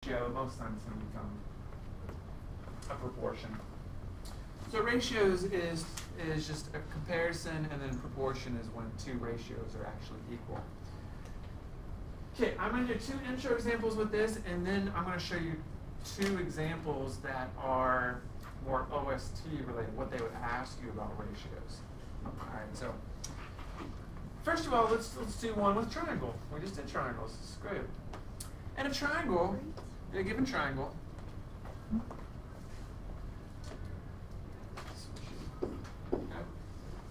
ratio, most times it's going to become a proportion. So ratios is just a comparison, and then proportion is when two ratios are actually equal. Okay, I'm going to do two intro examples with this, and then I'm going to show you two examples that are more OST related, what they would ask you about ratios. All right, so first of all, let's do one with triangle. We just did triangles. This is great. And a triangle, a given triangle,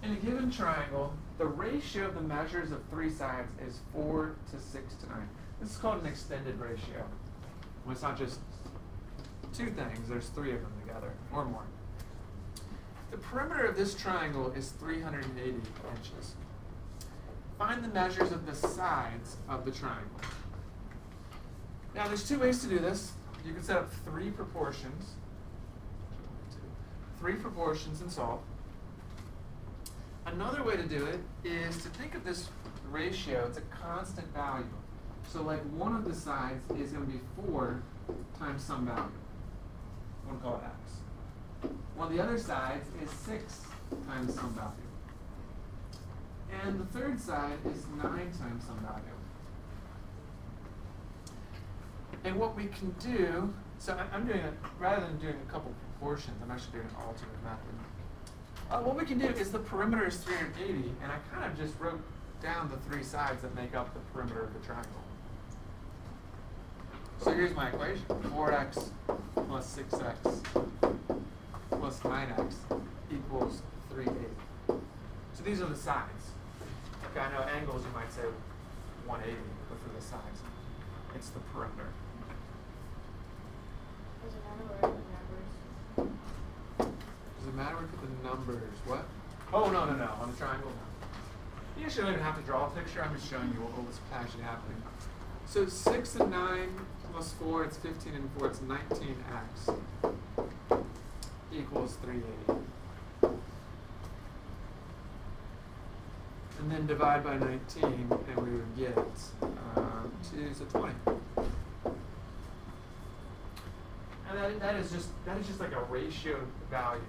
in a given triangle, the ratio of the measures of three sides is 4 to 6 to 9. This is called an extended ratio. Well, it's not just two things, there's three of them together, or more. The perimeter of this triangle is 380 inches. Find the measures of the sides of the triangle. Now, there's two ways to do this. You can set up three proportions and solve. Another way to do it is to think of this ratio, it's a constant value. So like one of the sides is going to be 4 times some value. I'm going to call it x. One of the other sides is 6 times some value. And the third side is 9 times some value. And what we can do, so I'm doing it, rather than doing a couple proportions, I'm actually doing an alternate method. What we can do is the perimeter is 380, and I kind of just wrote down the three sides that make up the perimeter of the triangle. So here's my equation. 4x plus 6x plus 9x equals 380. So these are the sides. Okay, I know angles you might say 180, but for the sides, it's the perimeter. Does it matter where the numbers? Does it matter where we put the numbers? What? Oh, no. On the triangle, no. You actually don't even have to draw a picture. I'm just showing you what was actually happening. So 6 and 9 plus 4, it's 15, and 4, it's 19x equals 380. And then divide by 19, and we would get 2, so 20. And that is just like a ratio value.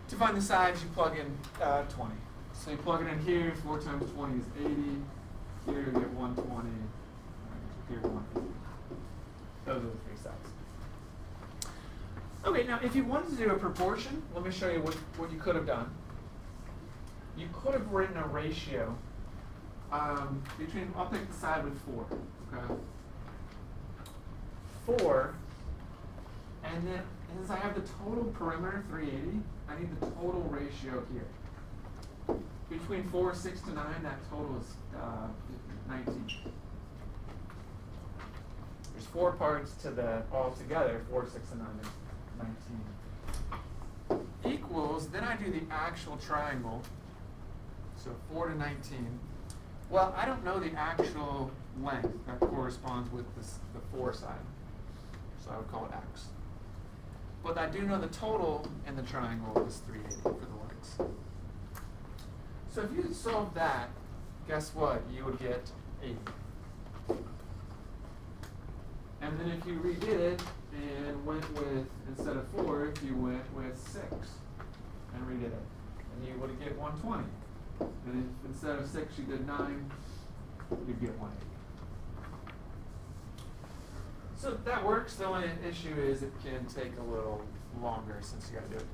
To find the sides, you plug in 20. So you plug it in here. 4 times 20 is 80. Here you get 120. Here 180. Those are the three sides. Okay, now if you wanted to do a proportion, let me show you what you could have done. You could have written a ratio between, I'll pick the side with 4. Okay. 4, and then since I have the total perimeter, 380, I need the total ratio here. Between 4, 6 to 9, that total is 19. There's 4 parts to the altogether, 4, 6, and 9 is 19. Equals, then I do the actual triangle, so 4 to 19. Well, I don't know the actual length that corresponds with the 4 side. So I would call it x. But I do know the total in the triangle is 380 for the legs. So if you solve that, guess what? You would get 80. And then if you redid it and went with, instead of 4, if you went with 6 and redid it, then you would get 120. And if instead of 6 you did 9, you'd get 180. So that works. The only issue is it can take a little longer since you got to do it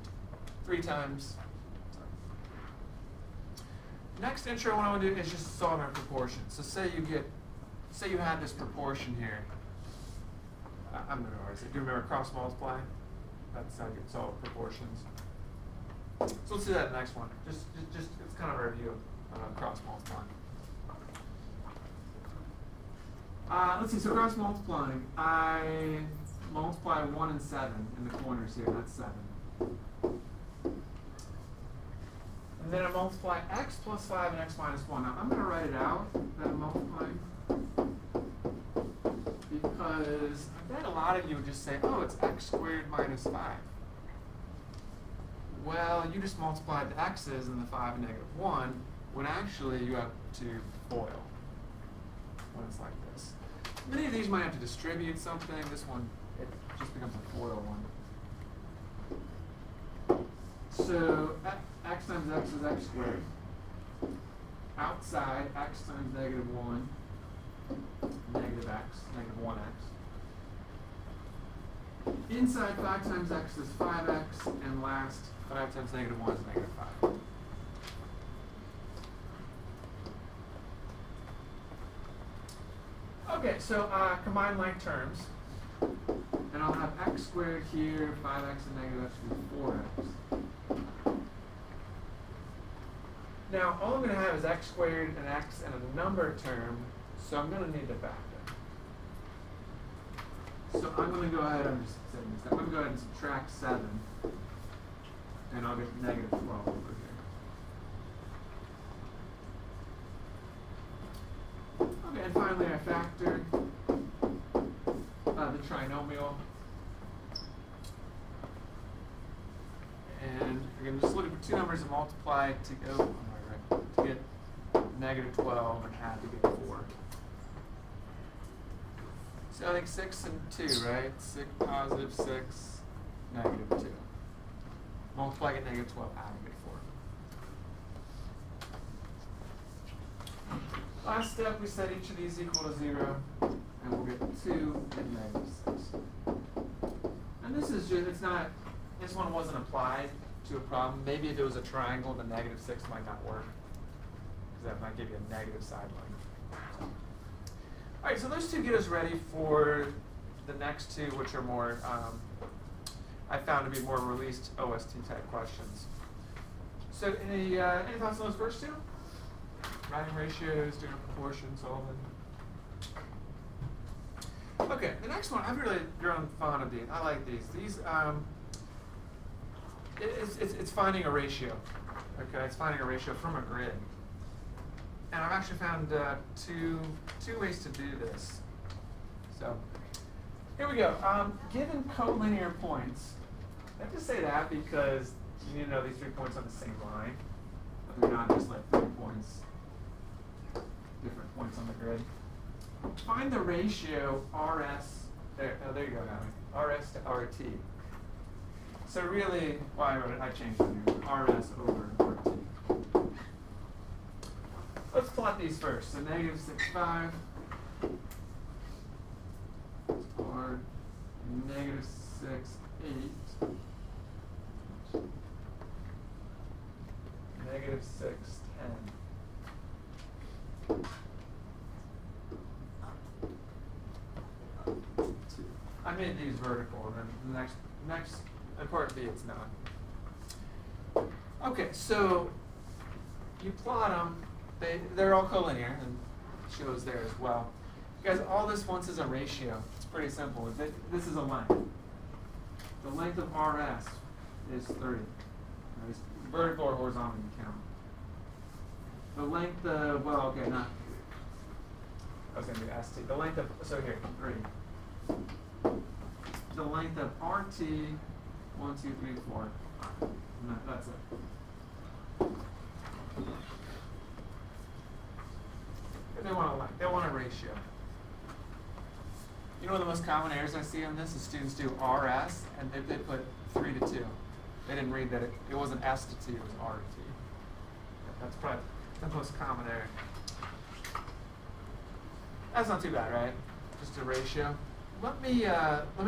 3 times. Next intro what I want to do is just solve our proportion. So say you have this proportion here. I'm going to always say, do you remember cross multiply? That's how you solve proportions. So let's do that next one. Just it's kind of a review of cross multiplying. Let's see, so cross multiplying, I multiply 1 and 7 in the corners here, that's 7. And then I multiply x plus 5 and x minus 1. Now I'm going to write it out, that I'm multiplying, because I bet a lot of you would just say, oh, it's x squared minus 5. Well, you just multiplied the x's and the 5 and negative 1, when actually you have to FOIL when it's like this. Many of these might have to distribute something. This one, it just becomes a FOIL one. So x times x is x squared. Outside, x times negative 1, negative x, negative 1x. Inside, 5 times x is 5x, and last, 5 times negative 1 is negative 5. Okay, so combine like terms, and I'll have x squared here, 5x and negative x will be 4x. Now, all I'm going to have is x squared and x and a number term, so I'm going to need to factor. So I'm going to go ahead, I'm just saying this, I'm going to go ahead and subtract 7, and I'll get negative 12 over here. Okay, and finally I factor the trinomial. And again, just looking for two numbers and multiply to go to get negative 12 and add to get 4. So I think 6 and 2, right? 6, positive 6, negative 2. Multiply, get negative 12, add and get 4. Last step, we set each of these equal to 0, and we'll get 2 and negative 6. And this is just, it's not, this one wasn't applied to a problem. Maybe if it was a triangle, the negative 6 might not work, because that might give you a negative side length. All right, so those two get us ready for the next two, which are more, I found to be more released OST type questions. So any thoughts on those first two? Writing ratios, doing proportion, solving. Okay, the next one, I've really grown fond of these. I like these. These, it's finding a ratio. Okay, it's finding a ratio from a grid. And I've actually found two ways to do this. So here we go. Given collinear points, I have to say that because you need to know these 3 points on the same line. They're not just like 3 points, different points on the grid. Find the ratio RS. There you go, Natalie. RS to RT. So really, well, I wrote it. I changed it here. RS over RT. Let's plot these first. So negative 6, 5. Or negative 6, 8. Negative 6, 10. 2. I made these vertical, and then the next in part B it's not. Okay, so you plot them. They're all collinear, and shows there as well. Guys, all this wants is a ratio. It's pretty simple. This is a length. The length of RS is 30. It's vertical or horizontal, you count. The length of, well, okay, not. I was going to do ST. The length of, so here, 3. The length of RT, 1, 2, 3, 4. No, that's it. They want a length. They want a ratio. You know one of the most common errors I see on this is students do RS and they put 3 to 2. They didn't read that it wasn't S to T, it was R to T. That's probably the most common error. That's not too bad, right? Just a ratio. Let me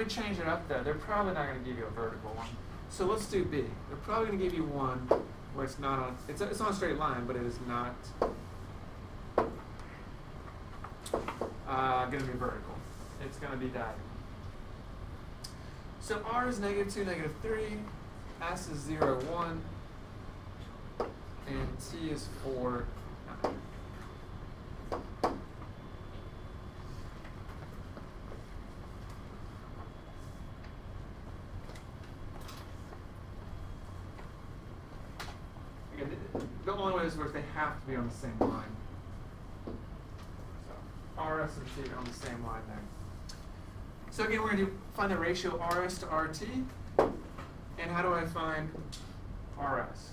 change it up though. They're probably not going to give you a vertical one. So let's do B. They're probably going to give you one where it's not on. It's on a straight line, but it is not going to be vertical. It's going to be diagonal. So R is negative 2, negative 3. S is 0, 1. And T is 4, 9. Again, the only way this works, they have to be on the same line. So RS and T are on the same line there. So again, we're going to find the ratio RS to RT. And how do I find RS?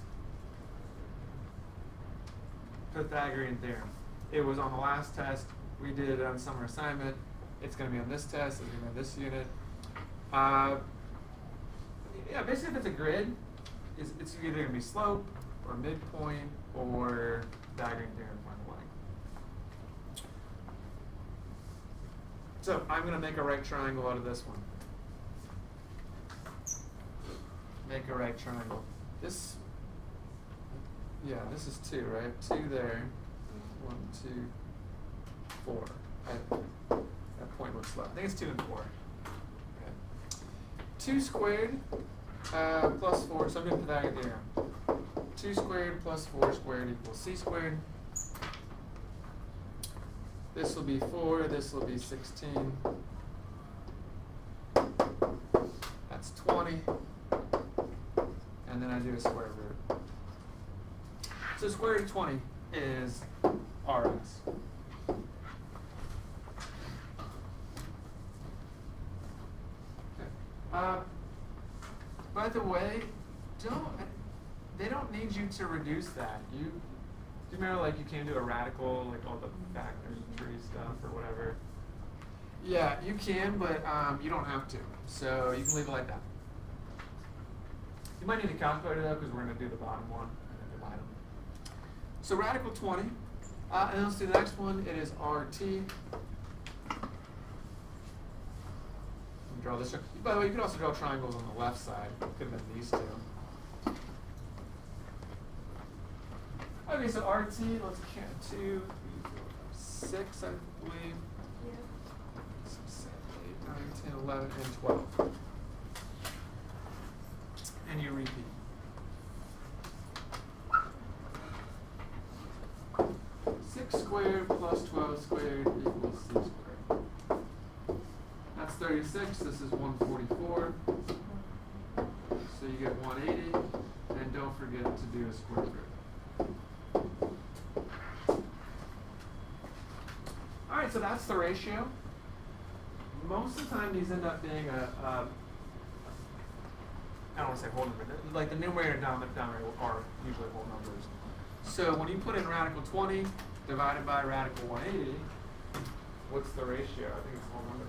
Pythagorean theorem. It was on the last test. We did it on summer assignment. it's going to be on this test, it's going to be on this unit. Yeah, basically if it's a grid, it's either going to be slope or midpoint or Pythagorean theorem point blank. So I'm going to make a right triangle out of this one. Make a right triangle. This, yeah, this is 2, right? 2 there. 1, 2, 4. That point looks low. I think it's 2 and 4. Okay. 2 squared plus 4. So I'm doing Pythagorean theorem. 2 squared plus 4 squared equals c squared. This will be 4. This will be 16. That's 20. And then I do a square root. So square root of 20 is RS. Okay. By the way, they don't need you to reduce that. Do you remember, like, you can't do a radical, like all the factors and tree stuff or whatever? Yeah, you can, but you don't have to. So you can leave it like that. You might need a calculator though, because we're going to do the bottom one and then divide them. So radical 20, and then let's do the next one. It is RT. Draw this. By the way, you could also draw triangles on the left side. Could have been these two. Okay, so RT, let's count 2, 3, 4, 5, 6, I believe. Yeah. 6, 7, 8, 9, 10, 11, and 12. And you repeat. Six squared plus 12 squared equals c squared. That's 36. This is 144. So you get 180. And don't forget to do a square root. All right, so that's the ratio. Most of the time, these end up being I don't want to say whole number. Like the numerator and denominator are usually whole numbers. So when you put in radical 20 divided by radical 180, what's the ratio? I think it's a whole number.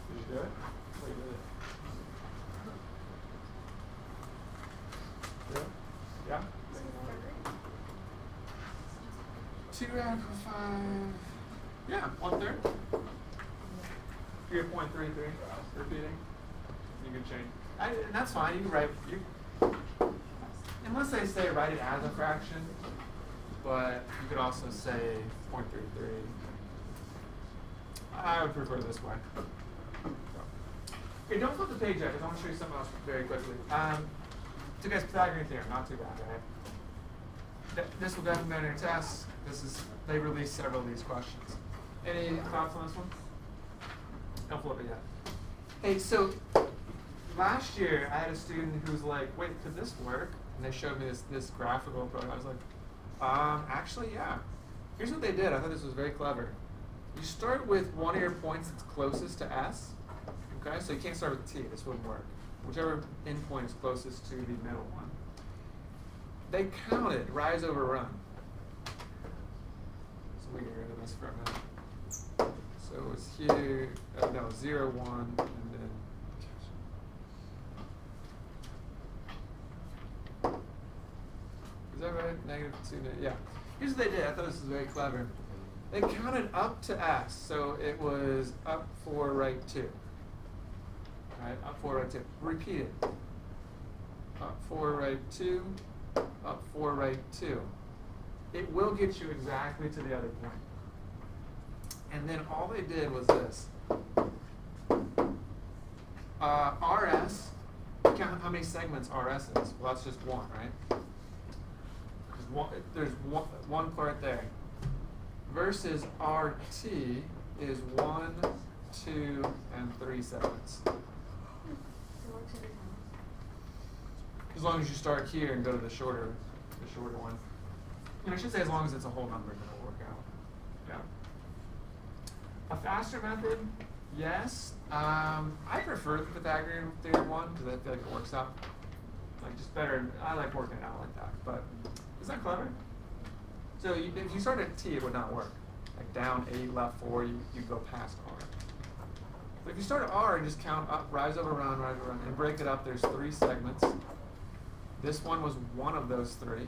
Did you do it? Oh, you did it. Yeah? Yeah? 2 radical 5. Yeah, 1/3. You get 0.33 repeating. You can change. And that's fine. You can write. Unless they say write it as a fraction, but you could also say 0.33. I would prefer this way. Okay, don't flip the page yet, because I want to show you something else very quickly. So guys, Pythagorean theorem, not too bad, right? This will definitely be on your test. They released several of these questions. Any thoughts on this one? Don't flip it yet. Hey, so last year I had a student who was like, wait, could this work? And they showed me this graphical approach. I was like, actually, yeah. Here's what they did. I thought this was very clever. You start with one of your points that's closest to S. Okay, so you can't start with T. This wouldn't work. Whichever endpoint is closest to the middle one. They counted rise over run. So we get rid of this for a minute. So it's here, no, 0, 1, and then. Is that right? -2, yeah. Here's what they did. I thought this was very clever. They counted up to S, so it was up 4, right 2. Right, up 4, right 2. Repeat it. Up 4, right 2. Up 4, right 2. It will get you exactly to the other point. And then all they did was this. RS, count how many segments RS is. Well, that's just one, right? There's one part there. Versus RT is 1, 2, and 3 segments. As long as you start here and go to the shorter one. And I should say as long as it's a whole number, then it'll work out. Yeah. A faster method, yes. I prefer the Pythagorean theorem one because I feel like it works out like just better. I like working it out like that. But is that clever? So if you start at T, it would not work. like down 8, left 4, you go past R. But if you start at R and just count up, rise over run, and break it up, there's 3 segments. This one was one of those 3,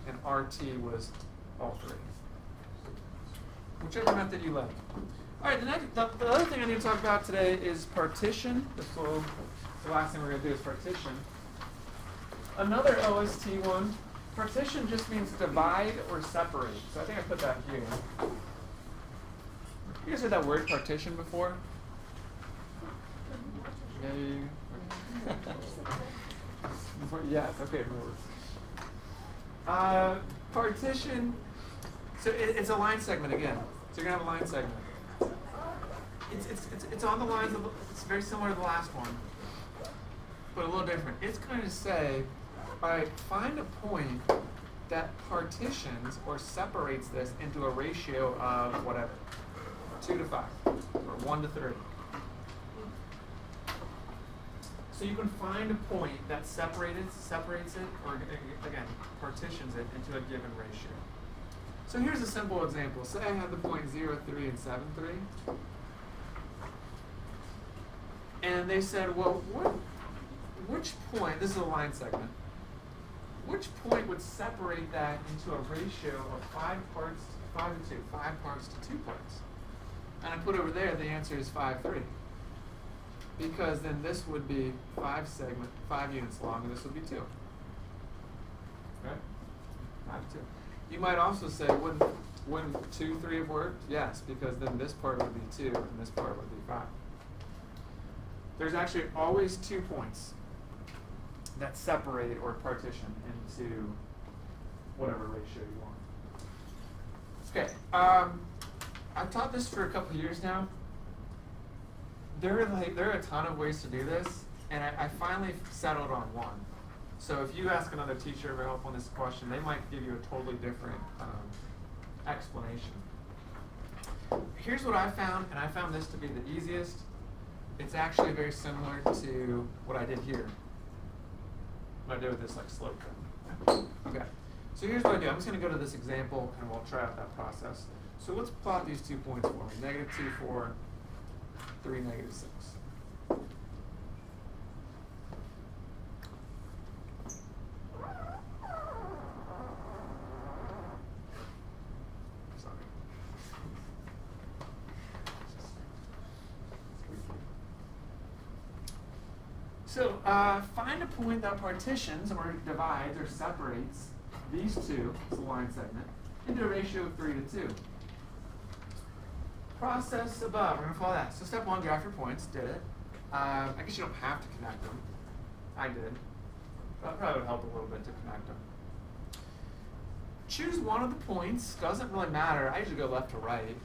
and RT was all 3. Whichever method you like. All right, the other thing I need to talk about today is partition. The last thing we're going to do is partition. Another OST one. Partition just means divide or separate. So I think I put that here. You guys heard that word partition before? Yes, okay, partition, so it's a line segment again. So you're going to have a line segment. It's on the lines of, it's very similar to the last one, but a little different. It's going to say, all right, find a point that partitions or separates this into a ratio of whatever, 2 to 5, or 1 to 3. So you can find a point that separates it, or again, partitions it into a given ratio. So here's a simple example. Say I have the point 0, 3, and 7, 3. And they said, well, which point, this is a line segment, which point would separate that into a ratio of 5 parts to 5 to 2, 5 parts to 2 parts? And I put over there, the answer is 5, 3. Because then this would be 5 units long, and this would be 2. Right? 5, 2. You might also say, wouldn't 2, 3 have worked? Yes, because then this part would be 2, and this part would be 5. There's actually always 2 points that separate or partition into whatever ratio you want. Okay, I've taught this for a couple of years now. There are a ton of ways to do this, and I finally settled on one. So if you ask another teacher for help on this question, they might give you a totally different explanation. Here's what I found, and I found this to be the easiest. It's actually very similar to what I did here. What I did with this slope thing. Okay. So here's what I do. I'm just going to go to this example, and we'll try out that process. So let's plot these 2 points for me. -2, 4, 3, -6. So find a point that partitions or divides or separates these 2, it's a line segment, into a ratio of 3 to 2. Process above, we're going to follow that. So step 1, graph your points, did it. I guess you don't have to connect them. I did. That probably would help a little bit to connect them. Choose one of the points, doesn't really matter. I usually go left to right,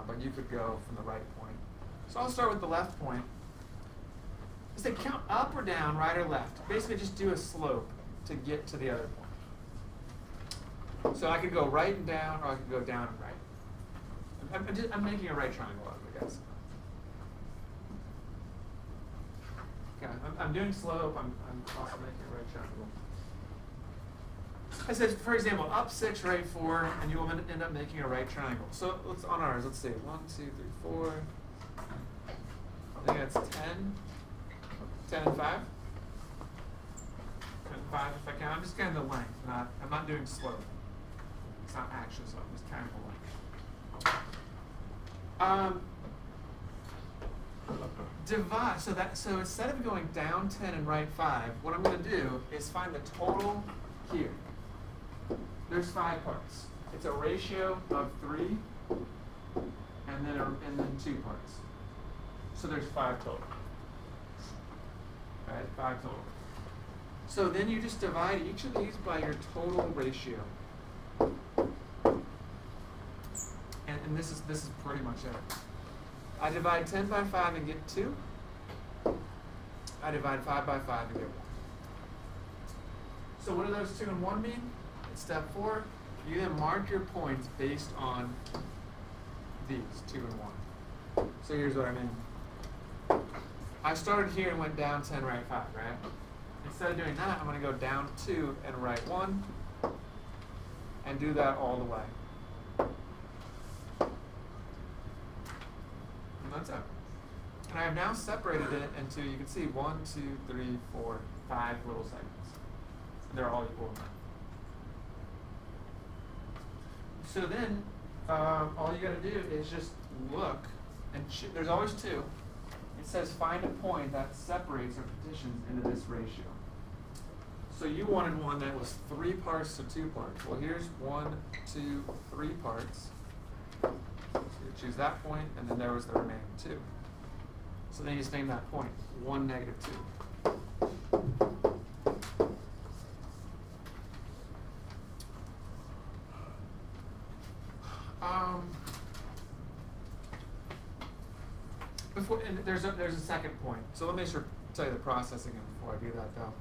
but you could go from the right point. So I'll start with the left point. Say count up or down, right or left. Basically just do a slope to get to the other point. So I could go right and down, or I could go down and right. I'm making a right triangle out of it, guys. Okay, I'm doing slope, I'm also making a right triangle. I said, for example, up 6, right 4, and you will end up making a right triangle. So let's on ours, let's see, 1, 2, 3, 4. I think that's 10. 10 and 5? 10 and 5 if I can. I'm just counting the length. I'm not doing slope. It's not actual slope. I'm just counting the length. Divide. So instead of going down 10 and right 5, what I'm going to do is find the total here. There's 5 parts. It's a ratio of 3 and then 2 parts. So there's 5 total. Right, 5 total. So then you just divide each of these by your total ratio. And this is pretty much it. I divide 10 by 5 and get 2. I divide 5 by 5 and get 1. So what do those 2 and 1 mean? It's step 4. You then mark your points based on these 2 and 1. So here's what I mean. I started here and went down 10, right 5, right? Instead of doing that, I'm going to go down 2 and right 1 and do that all the way. it's out. And I have now separated it into, you can see 1, 2, 3, 4, 5 little segments. And they're all equal. So then, all you got to do is just look, and there's always two. It says find a point that separates our partitions into this ratio. So you wanted one that was 3 parts to 2 parts. Well, here's 1, 2, 3 parts. So you choose that point, and then there was the remaining 2. So then you just name that point 1, negative 2. And there's a second point. So let me just tell you the process again before I do that though.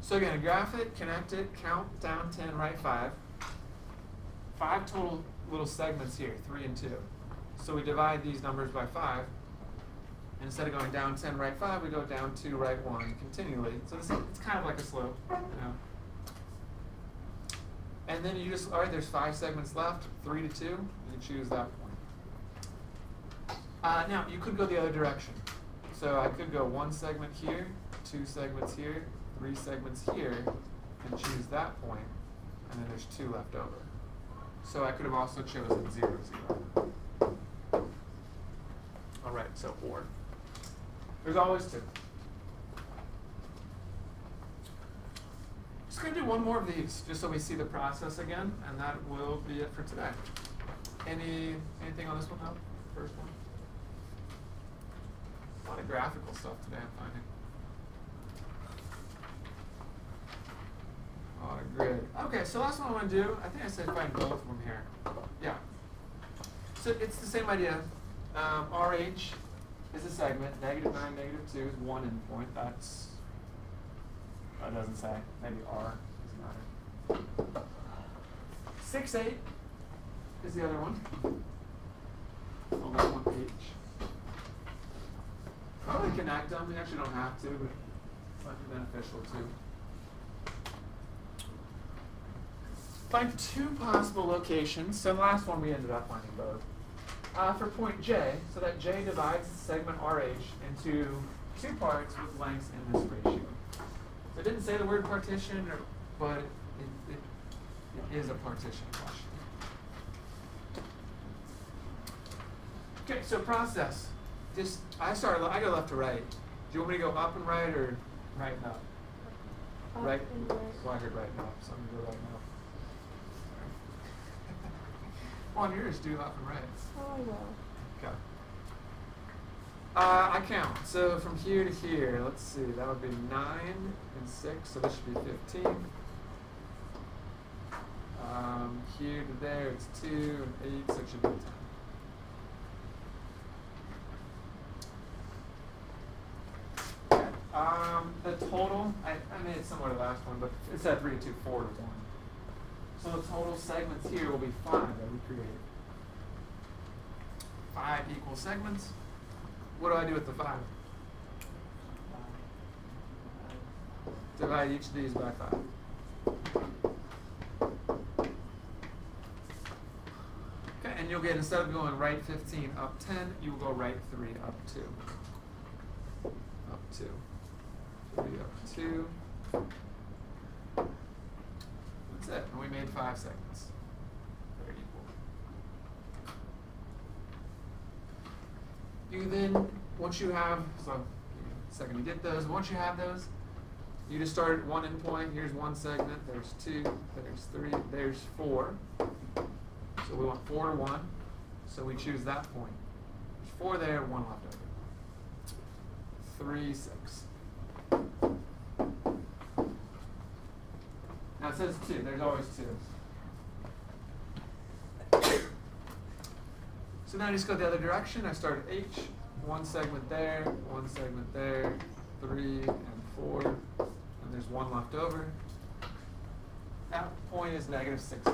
So again, graph it, connect it, count down 10, right 5. 5 total little segments here, 3 and 2. So we divide these numbers by 5. And instead of going down 10, right 5, we go down 2, right 1 continually. So it's kind of like a slope, you know. And then you just, all right, there's 5 segments left, 3 to 2, you choose that point. Now, you could go the other direction. So I could go 1 segment here, 2 segments here, 3 segments here, and choose that point, and then there's 2 left over. So I could have also chosen 0, 0. All right, so or. There's always 2. Just going to do one more of these, just so we see the process again, and that will be it for today. Anything on this one now? First one? A lot of graphical stuff today, I'm finding. A lot of grid. Okay, so last one I want to do, I think I said find both of them here. Yeah. So it's the same idea. RH is a segment. -9, -2 is one endpoint. That doesn't say. Maybe R doesn't matter. 6, 8 is the other one. Well, that one H. Probably connect them. We actually don't have to, but it might be beneficial too. Find 2 possible locations. So the last one we ended up finding both. For point J, so that J divides the segment RH into 2 parts with lengths in this ratio. So it didn't say the word partition, but it is a partition question. Okay, so process. I go left to right. Do you want me to go up and right or right and up? Up Right. and right. Well, I heard right and up, so I'm going to go right and up. Sorry. On yours, do up and right. Oh, well. Okay. I count. So from here to here, let's see, that would be 9 and 6, so this should be 15. Here to there, it's 2 and 8, so it should be 10. The total, I made it similar to the last one, but instead of 3 to 2, 4 to 1. So the total segments here will be 5 that we created. 5 equal segments. What do I do with the 5? Divide each of these by 5. Okay, and you'll get, instead of going right 15 up 10, you will go right 3 up 2. Up 2. 3 up 2. That's it. And we made 5 segments. They're equal. You then, once you have, so give me a second to get those. Once you have those, you just start at 1 endpoint. Here's 1 segment. There's 2. There's 3. There's 4. So we want 4 to 1. So we choose that point. There's 4 there, 1 left over. 3, 6. Now it says 2. There's always 2. So now I just go the other direction. I start at H. 1 segment there, 1 segment there, 3 and 4, and there's 1 left over. That point is -6.